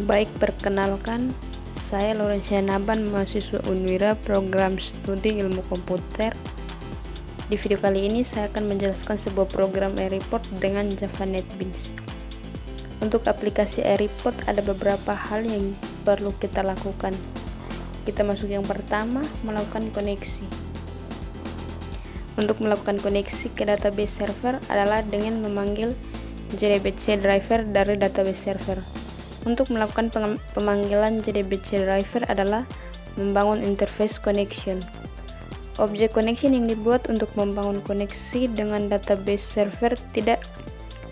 Baik, perkenalkan, saya Laurencia Naban, mahasiswa Unwira Program Studi Ilmu Komputer. Di video kali ini saya akan menjelaskan sebuah program e-report dengan Java NetBeans. Untuk aplikasi e-report ada beberapa hal yang perlu kita lakukan. Kita masuk yang pertama, melakukan koneksi. Untuk melakukan koneksi ke database server adalah dengan memanggil JDBC driver dari database server. Untuk melakukan pemanggilan JDBC driver adalah membangun interface connection. Objek connection yang dibuat untuk membangun koneksi dengan database server tidak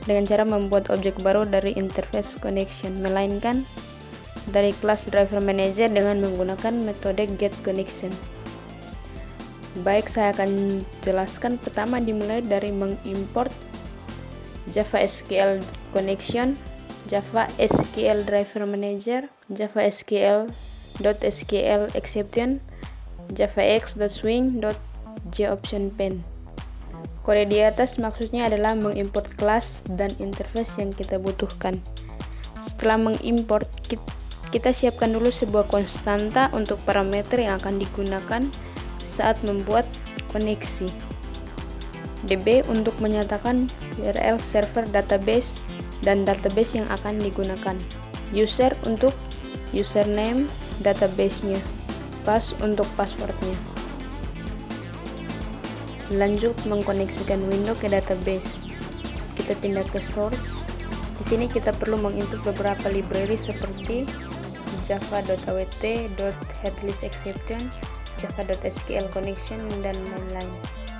dengan cara membuat objek baru dari interface connection, melainkan dari kelas driver manager dengan menggunakan metode getConnection. Baik, saya akan jelaskan. Pertama, dimulai dari mengimport Java SQL Connection, Java SQL Driver Manager, Java SQL.SQL Exception, javax.swing.jOptionPen. Kode di atas maksudnya adalah mengimport kelas dan interface yang kita butuhkan. Setelah mengimport, kita siapkan dulu sebuah konstanta untuk parameter yang akan digunakan saat membuat koneksi. DB untuk menyatakan URL server database dan database yang akan digunakan. User untuk username database-nya. Pass untuk passwordnya. Lanjut mengkoneksikan window ke database. Kita pindah ke source. Di sini kita perlu menginput beberapa library seperti java.awt, .headlessException, java.sql connection, dan lain-lain.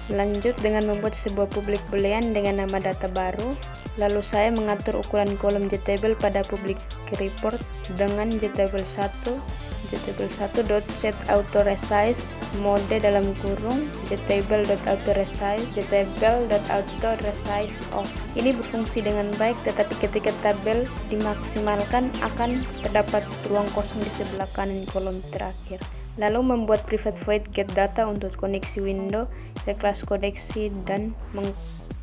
Lanjut dengan membuat sebuah public boolean dengan nama data baru. Lalu saya mengatur ukuran kolom JTable pada public report dengan jtable1.setAutoResize mode dalam kurung jtable.autoresize off. Ini berfungsi dengan baik, tetapi ketika tabel dimaksimalkan akan terdapat ruang kosong di sebelah kanan kolom terakhir. Lalu membuat private void getData untuk koneksi window ke kelas koneksi dan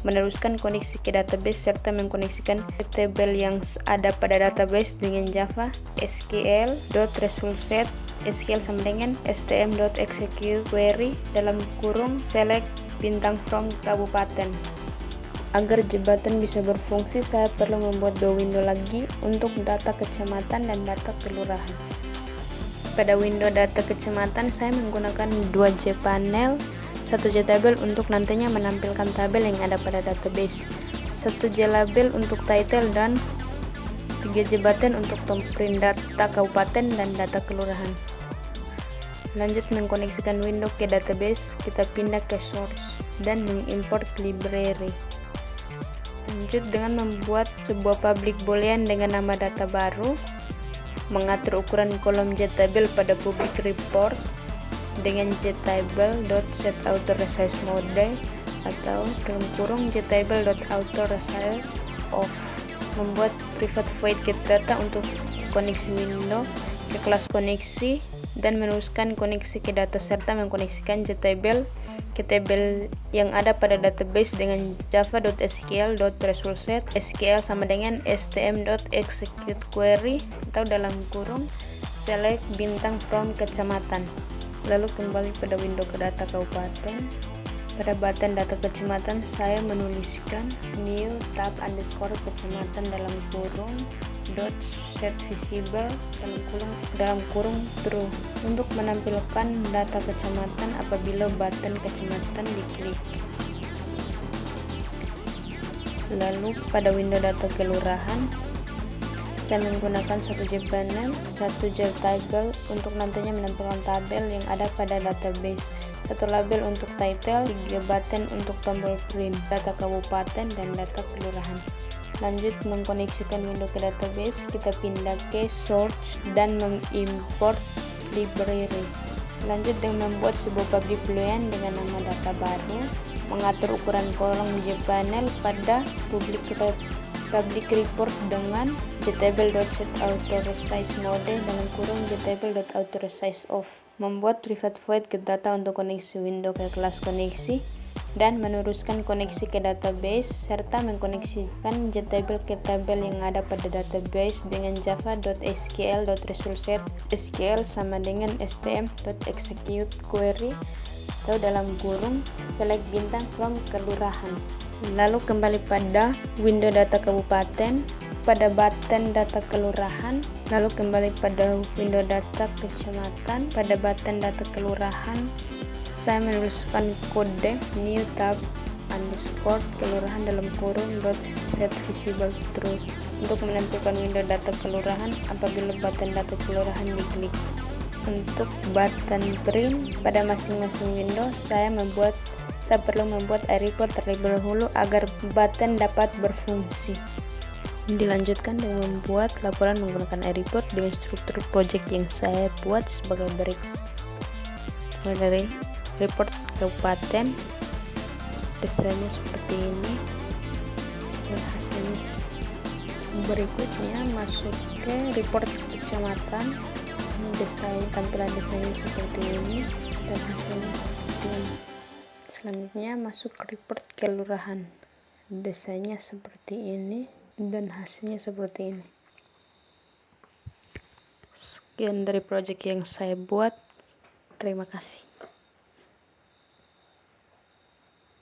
meneruskan koneksi ke database serta mengkoneksikan table yang ada pada database dengan Java SQL.resultSet SQL sama dengan stm.executeQuery dalam kurung select bintang from kabupaten. Agar jembatan bisa berfungsi, saya perlu membuat dua window lagi untuk data kecamatan dan data kelurahan. Pada window data kecamatan, saya menggunakan 2 jpanel, 1 jtable untuk nantinya menampilkan tabel yang ada pada database, 1 jlabel untuk title, dan 3 jbutton untuk print data kabupaten dan data kelurahan. Lanjut mengkoneksikan window ke database, kita pindah ke source dan mengimport library. Lanjut dengan membuat sebuah public boolean dengan nama data baru, mengatur ukuran kolom JTable pada public report dengan jtable.setAutoResize mode atau dalam kurung jtable.autoresize off, membuat private void getData untuk koneksi window ke kelas koneksi dan meneruskan koneksi ke data serta mengkoneksikan JTable ke tabel yang ada pada database dengan java.sql.resultSet SQL sama dengan stm.executeQuery atau dalam kurung select bintang from kecamatan. Lalu kembali pada window ke data kabupaten. Pada button data kecamatan, saya menuliskan new tab underscore kecamatan dalam kurung dot set visible dalam kurung true untuk menampilkan data kecamatan apabila button kecamatan diklik. Lalu pada window data kelurahan, saya menggunakan 1 jpanel, 1 jtable untuk nantinya menampilkan tabel yang ada pada database, 1 label untuk title, 3 button untuk tombol print data kabupaten dan data kelurahan. Lanjut mengkoneksikan window ke database, kita pindah ke source dan mengimport library. Lanjut dengan membuat sebuah public boolean dengan nama data baru, mengatur ukuran kolom jpanel pada public report dengan jtable.setAutoResize mode dalam kurung jtable.autoresize off, membuat private void getData untuk koneksi window ke kelas koneksi dan meneruskan koneksi ke database serta mengkoneksikan JTabel ke tabel yang ada pada database dengan java.sql.resultSet SQL sama dengan stm.execute query atau dalam kurung select bintang from kelurahan. Lalu kembali pada window data kabupaten, pada button data kelurahan, lalu kembali pada window data kecamatan, pada button data kelurahan saya menuliskan kode new tab underscore kelurahan dalam kurung dot set visible true untuk menentukan window data kelurahan apabila button data kelurahan diklik. Untuk button print pada masing-masing window saya perlu membuat report terlebih dahulu agar button dapat berfungsi. Dilanjutkan dengan membuat laporan menggunakan report dengan struktur project yang saya buat sebagai berikut. Mulai dari report kabupaten, desainnya seperti ini dan hasilnya. Berikutnya masuk ke report kecamatan, tampilan desainnya seperti ini dan hasilnya seperti ini. Selanjutnya masuk ke report kelurahan, desainnya seperti ini dan hasilnya seperti ini. Sekian dari project yang saya buat. Terima kasih.